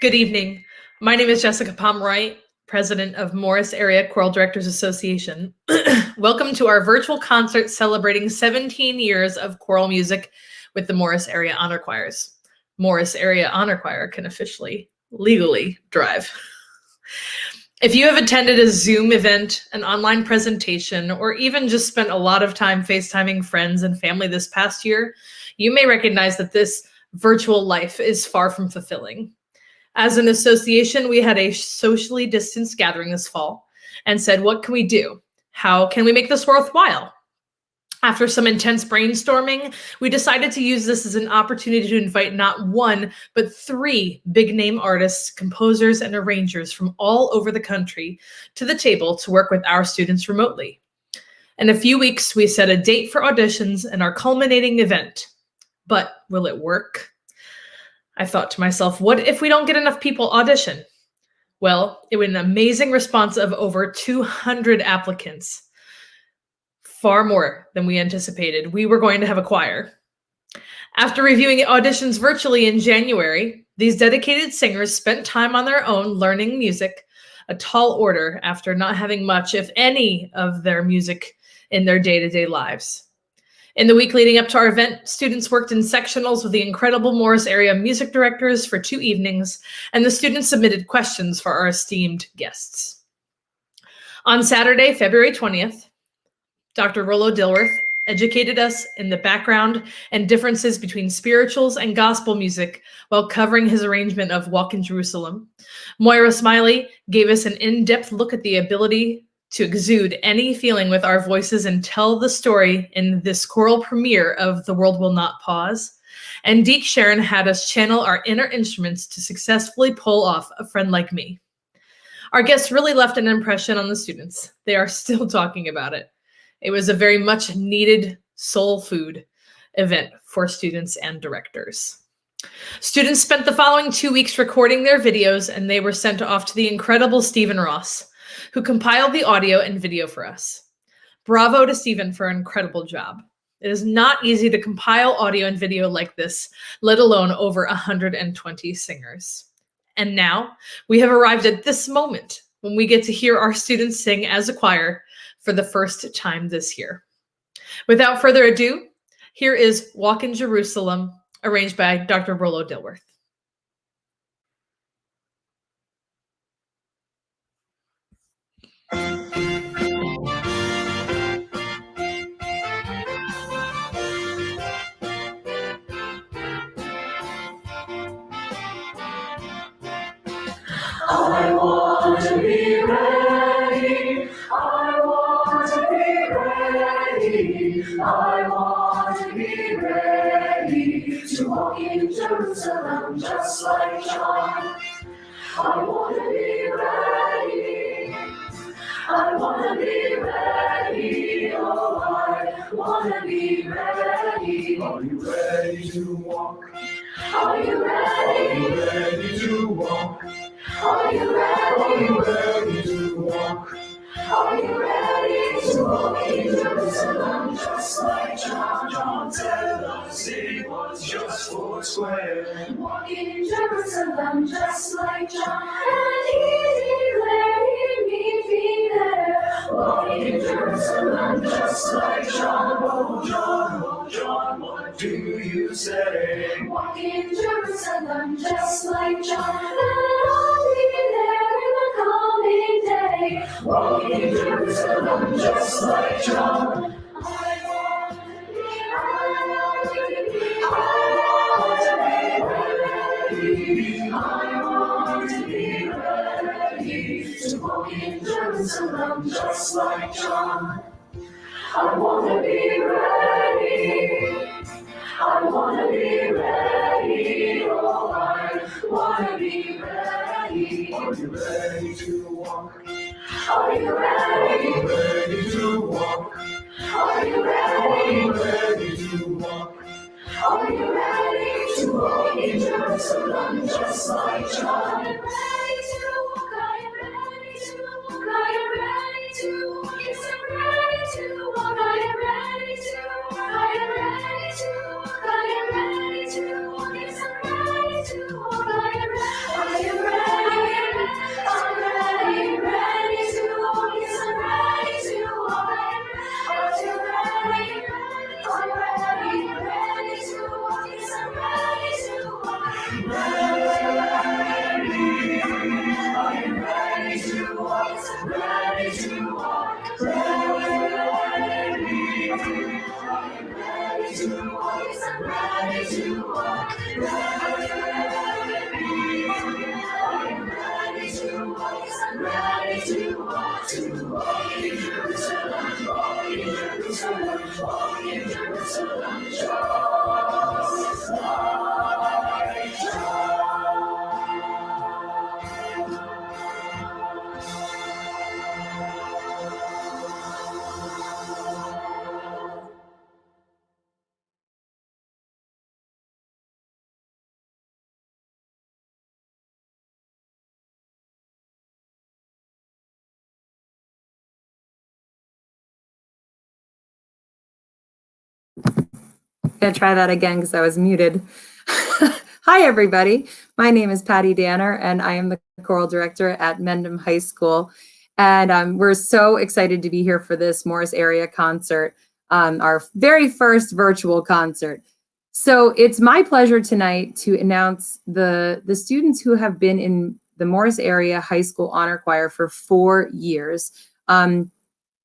Good evening. My name is Jessica Pomeroy, President of Morris Area Choral Directors Association. Welcome to our virtual concert celebrating 17 years of choral music with the Morris Area Honor Choirs. Morris Area Honor Choir can officially, legally drive. If you have attended a Zoom event, an online presentation, or even just spent a lot of time FaceTiming friends and family this past year, you may recognize that this virtual life is far from fulfilling. As an association, we had a socially distanced gathering this fall and said, what can we do? How can we make this worthwhile? After some intense brainstorming, we decided to use this as an opportunity to invite not one, but 3 big-name artists, composers, and arrangers from all over the country to the table to work with our students remotely. In a few weeks, we set a date for auditions and our culminating event. But will it work? I thought to myself, what if we don't get enough people audition? Well, it was an amazing response of over 200 applicants. Far more than we anticipated. We were going to have a choir. After reviewing auditions virtually in January, these dedicated singers spent time on their own learning music, a tall order after not having much, if any, of their music in their day-to-day lives. In the week leading up to our event, students worked in sectionals with the incredible Morris Area music directors for 2 evenings, and the students submitted questions for our esteemed guests. On Saturday, February 20th, Dr. Rollo Dilworth educated us in the background and differences between spirituals and gospel music while covering his arrangement of Walk in Jerusalem. Moira Smiley gave us an in-depth look at the ability to exude any feeling with our voices and tell the story in this choral premiere of The World Will Not Pause. And Deke Sharon had us channel our inner instruments to successfully pull off A Friend Like Me. Our guests really left an impression on the students. They are still talking about it. It was a very much needed soul food event for students and directors. Students spent the following 2 weeks recording their videos, and they were sent off to the incredible Stephen Ross, who compiled the audio and video for us. Bravo to Stephen for an incredible job. It is not easy to compile audio and video like this, let alone over 120 singers. And now we have arrived at this moment when we get to hear our students sing as a choir for the first time this year. Without further ado, here is Walk in Jerusalem, arranged by Dr. Rollo Dilworth. I want to be ready. I want to be ready. I want to be ready to walk in Jerusalem just like John. I want to be ready. I want to be ready. Oh, I want to be ready. Are you ready to walk? Are you ready? Are you ready to walk? Are you ready? Are you ready to walk? Are you ready to walk in Jerusalem just like John? John said the city was just 4 square. Walk in Jerusalem just like John, and he declared he'd meet me there. Walk in Jerusalem just like John. Oh John, what do you say? Walk in Jerusalem just like John, and I'll be there in the coming day. Walk in Jerusalem just like John. I want to be ready. I want to be ready to walk in Jerusalem just like John. I want to be ready. I want to be ready. Oh, I want to be ready. Are you ready to walk? Are you ready? Are you ready to walk? Are you ready? Are you ready to walk? Are you ready to walk in Jerusalem just like John? I am ready to walk. I am ready to walk. I am ready to walk. Yes, I'm ready to walk. I am ready to walk. I am ready to walk. I am ready to walk. Yes, I'm ready to walk. I am Gonna try that again because I was muted. Hi, everybody. My name is Patty Danner, and I am the choral director at Mendham High School. And we're so excited to be here for this Morris area concert, our very first virtual concert. So it's my pleasure tonight to announce the students who have been in the Morris area high school honor choir for 4 years.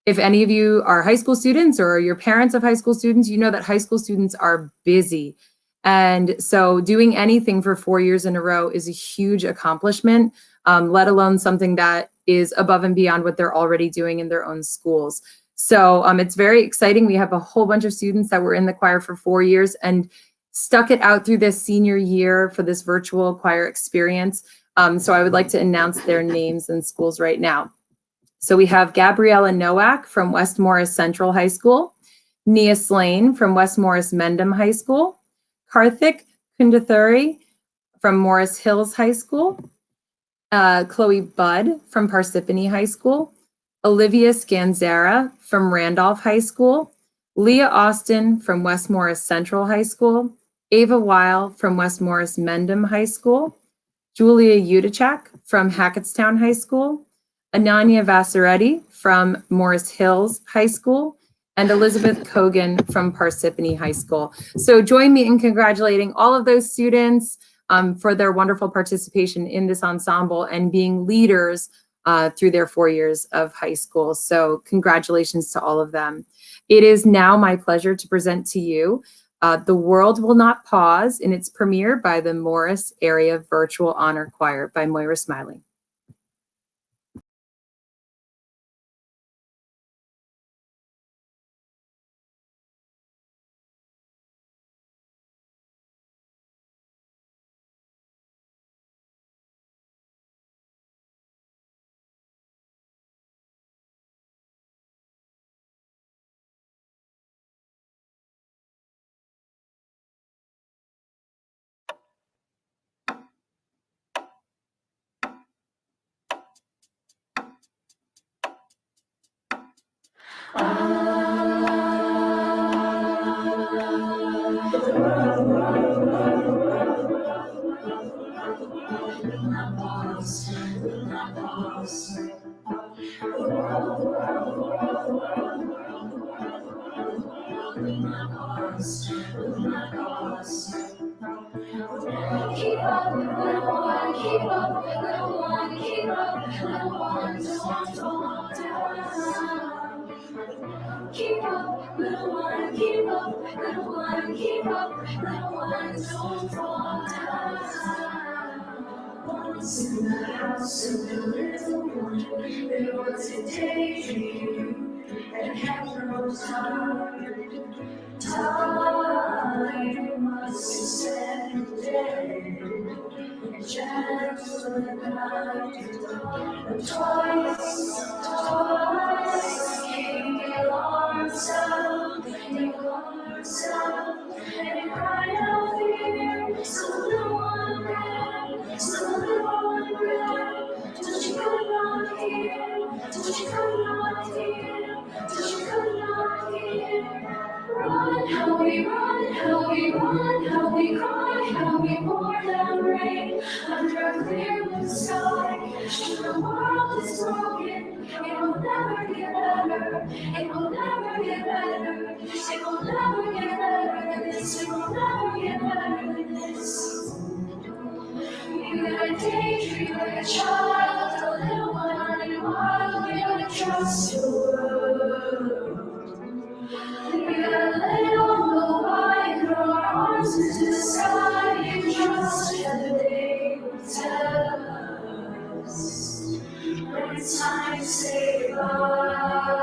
If any of you are high school students or your parents of high school students, you know that high school students are busy. And so doing anything for 4 years in a row is a huge accomplishment, let alone something that is above and beyond what they're already doing in their own schools. So it's very exciting. We have a whole bunch of students that were in the choir for 4 years and stuck it out through this senior year for this virtual choir experience. So I would like to announce their names and schools right now. So we have Gabriella Nowak from West Morris Central High School, Nia Slane from West Morris Mendham High School, Karthik Kundathuri from Morris Hills High School, Chloe Budd from Parsippany High School, Olivia Scanzara from Randolph High School, Leah Austin from West Morris Central High School, Ava Weil from West Morris Mendham High School, Julia Udachak from Hackettstown High School, Ananya Vassaretti from Morris Hills High School, and Elizabeth Kogan from Parsippany High School. So join me in congratulating all of those students for their wonderful participation in this ensemble and being leaders through their 4 years of high school. So congratulations to all of them. It is now my pleasure to present to you The World Will Not Pause in its premiere by the Morris Area Virtual Honor Choir by Moira Smiley. Keep up, little one, keep up, little one, keep up, little one, don't fall down. Keep up, little one, keep up, little one, keep up, little one, don't fall down. Once in the house of the little one, there was a daydream that had no time. Time must have settled in, just for the night. But twice came the alarm sound, and it cried out fear. So the little one ran, till she could not hear, till she could not hear, till she could not hear. Run, how we run, how we run, how we cry, how we pour down rain under a clear blue sky. The world is broken, it will never get better, it will never get better, it will never get better than this, it will never get better than this. You gotta daydream like a child, a little one running wild, you gotta trust your world. We gotta let it all go by and throw our arms into the sky and trust that the day will tell us when it's time to say goodbye.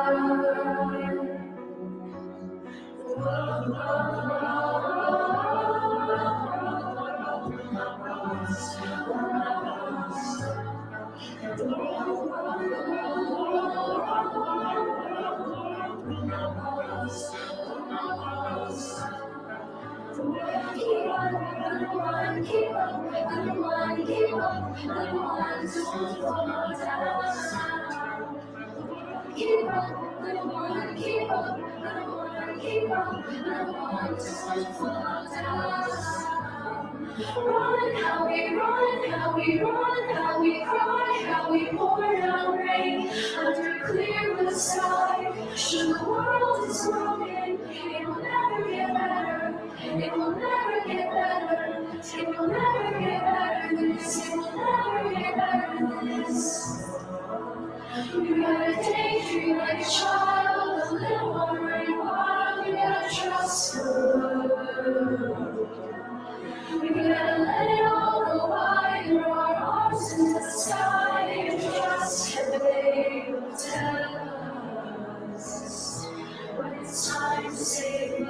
Run, how we run, how we run, how we cry, how we pour down rain under clear blue sky. Should the world is broken, it will never get better. It will never get better. It will never get better than this. It will never get better than this. You gotta daydream like a child, a little wandering wild. You gotta trust her. We gotta let it all go by, throw our arms into the sky, and trust that they will tell us when it's time to say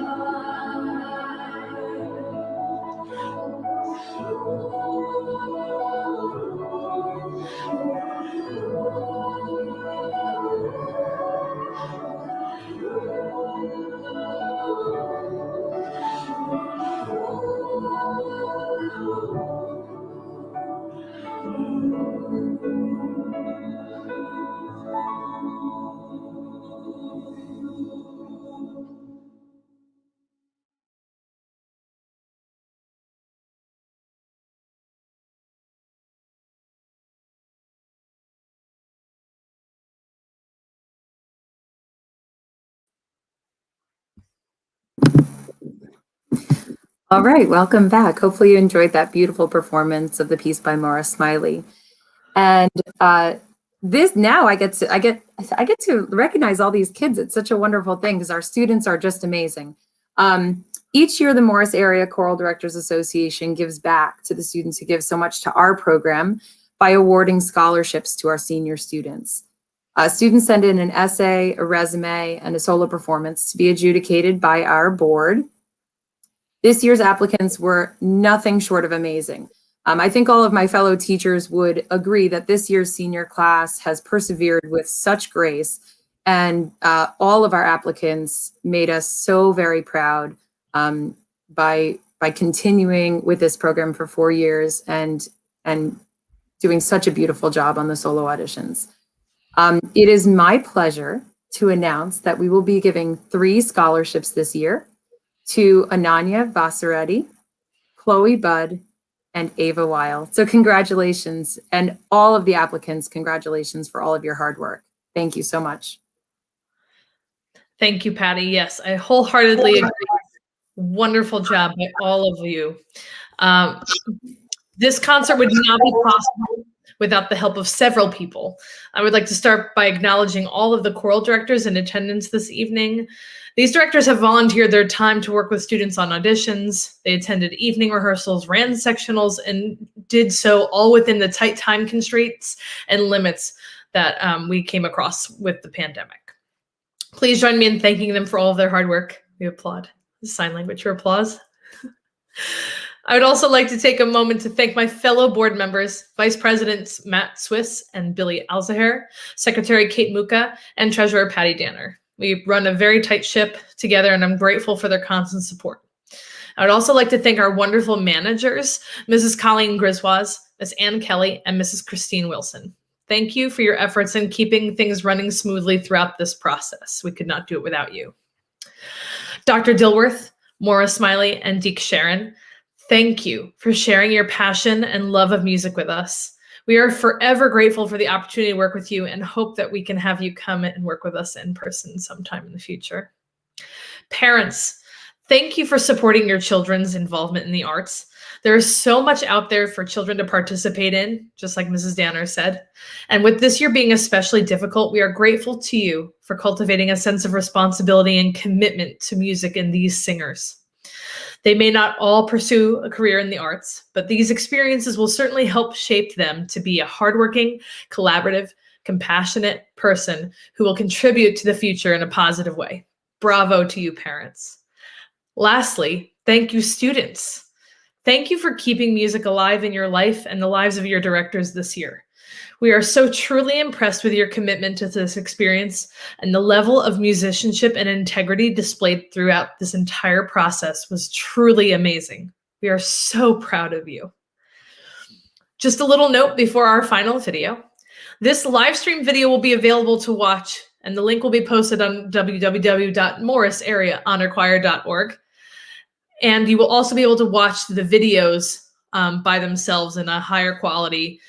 All right, welcome back. Hopefully you enjoyed that beautiful performance of the piece by Morris Smiley. And this now I get to recognize all these kids. It's such a wonderful thing because our students are just amazing. Each year, the Morris Area Choral Directors Association gives back to the students who give so much to our program by awarding scholarships to our senior students. Students send in an essay, a resume, and a solo performance to be adjudicated by our board. This year's applicants were nothing short of amazing. I think all of my fellow teachers would agree that this year's senior class has persevered with such grace, and all of our applicants made us so very proud by continuing with this program for 4 years and doing such a beautiful job on the solo auditions. It is my pleasure to announce that we will be giving 3 scholarships this year to Ananya Vasaretti, Chloe Budd, and Ava Weil. So congratulations, and all of the applicants, congratulations for all of your hard work. Thank you so much. Thank you, Patty. Yes, I wholeheartedly agree. Wonderful job by all of you. This concert would not be possible without the help of several people. I would like to start by acknowledging all of the choral directors in attendance this evening. These directors have volunteered their time to work with students on auditions. They attended evening rehearsals, ran sectionals, and did so all within the tight time constraints and limits that we came across with the pandemic. Please join me in thanking them for all of their hard work. We applaud. Sign language for applause. I would also like to take a moment to thank my fellow board members, Vice Presidents Matt Swiss and Billy Alzaher, Secretary Kate Muka, and Treasurer Patty Danner. We run a very tight ship together, and I'm grateful for their constant support. I would also like to thank our wonderful managers, Mrs. Colleen Griswold, Ms. Ann Kelly, and Mrs. Christine Wilson. Thank you for your efforts in keeping things running smoothly throughout this process. We could not do it without you. Dr. Dilworth, Maura Smiley, and Deke Sharon, thank you for sharing your passion and love of music with us. We are forever grateful for the opportunity to work with you and hope that we can have you come and work with us in person sometime in the future. Parents, thank you for supporting your children's involvement in the arts. There is so much out there for children to participate in, just like Mrs. Danner said. And with this year being especially difficult, we are grateful to you for cultivating a sense of responsibility and commitment to music in these singers. They may not all pursue a career in the arts, but these experiences will certainly help shape them to be a hardworking, collaborative, compassionate person who will contribute to the future in a positive way. Bravo to you, parents. Lastly, thank you, students. Thank you for keeping music alive in your life and the lives of your directors this year. We are so truly impressed with your commitment to this experience, and the level of musicianship and integrity displayed throughout this entire process was truly amazing. We are so proud of you. Just a little note before our final video. This live stream video will be available to watch, and the link will be posted on www.morrisareahonorchoir.org. And you will also be able to watch the videos by themselves in a higher quality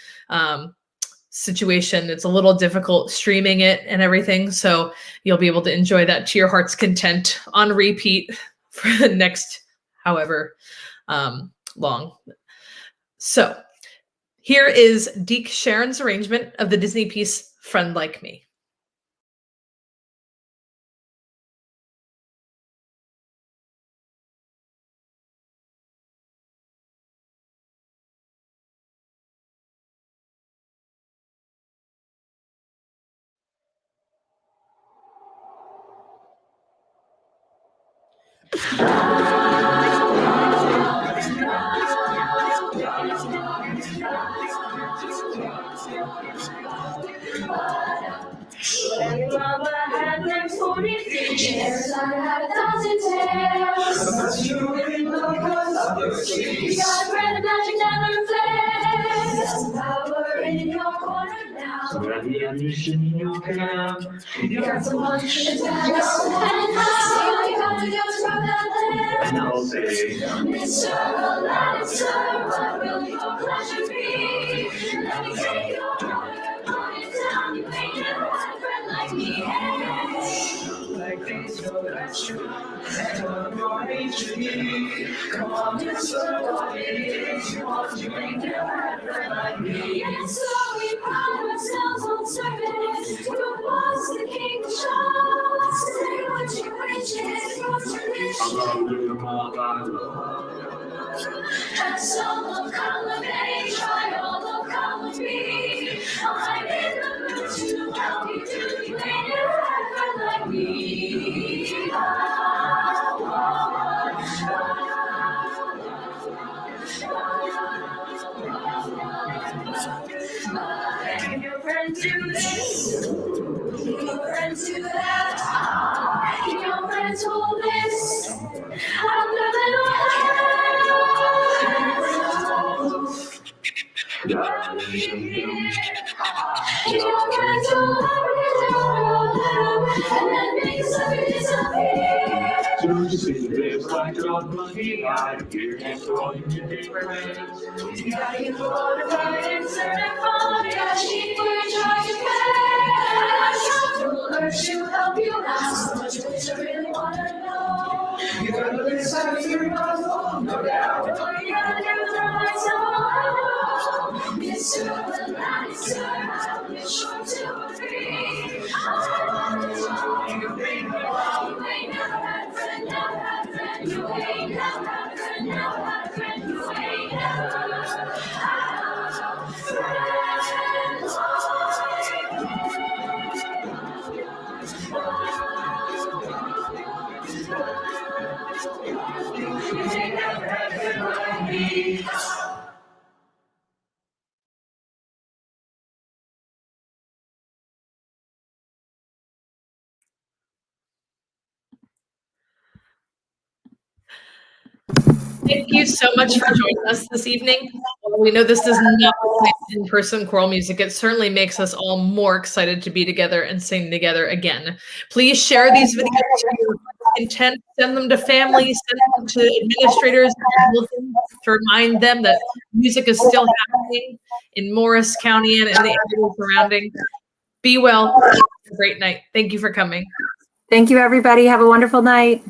situation. It's a little difficult streaming it and everything, so you'll be able to enjoy that to your heart's content on repeat for the next however long. So here is Deke Sharon's arrangement of the Disney piece Friend Like Me. Mama had like 40 feet, I had 1,000 tails. You got bread and magic never fails. Power in your corner now. You got some lunch and gas and how you gotta go from that land. And I'll say, Mr. Aladdin, sir, what will your pleasure be? Let me take your order, put it down. You ain't never had a friend like me. like these, no, that's true. And I'm your HG. Come on, Mr. What you want, you ain't never had a friend like me. And so we pride ourselves on service. Who was the king of shows? Say what you wish is your tradition. I'm gonna do my Bible. And so look column A, try all of column B. I'm in the mood to help you do. You ain't never had a friend like me. Can your friends do this? Can your friends do that? Can your friends hold this? I'm living on Can your friends hold and then make something disappear? Don't you see this like your money? I hear and throw you your favorite ways. You gotta get the water right and certified. You gotta cheat for your charge to pay. I got some rulers to help you out. So much of this I really wanna know. You gotta listen to your gospel, no doubt. All you gotta do is run my soul. Mr. Aladdin, sir, I'll be sure to agree. I want to know you ain't never had a friend, never had a friend. You ain't never had a friend, never had a friend. You ain't never had a friend like me. Thank you so much for joining us this evening. While we know this does not replace in-person choral music, it certainly makes us all more excited to be together and sing together again. Please share these videos to your intent, send them to families, send them to administrators, to remind them that music is still happening in Morris County and in the area surrounding. Be well. Have a great night. Thank you for coming. Thank you, everybody. Have a wonderful night.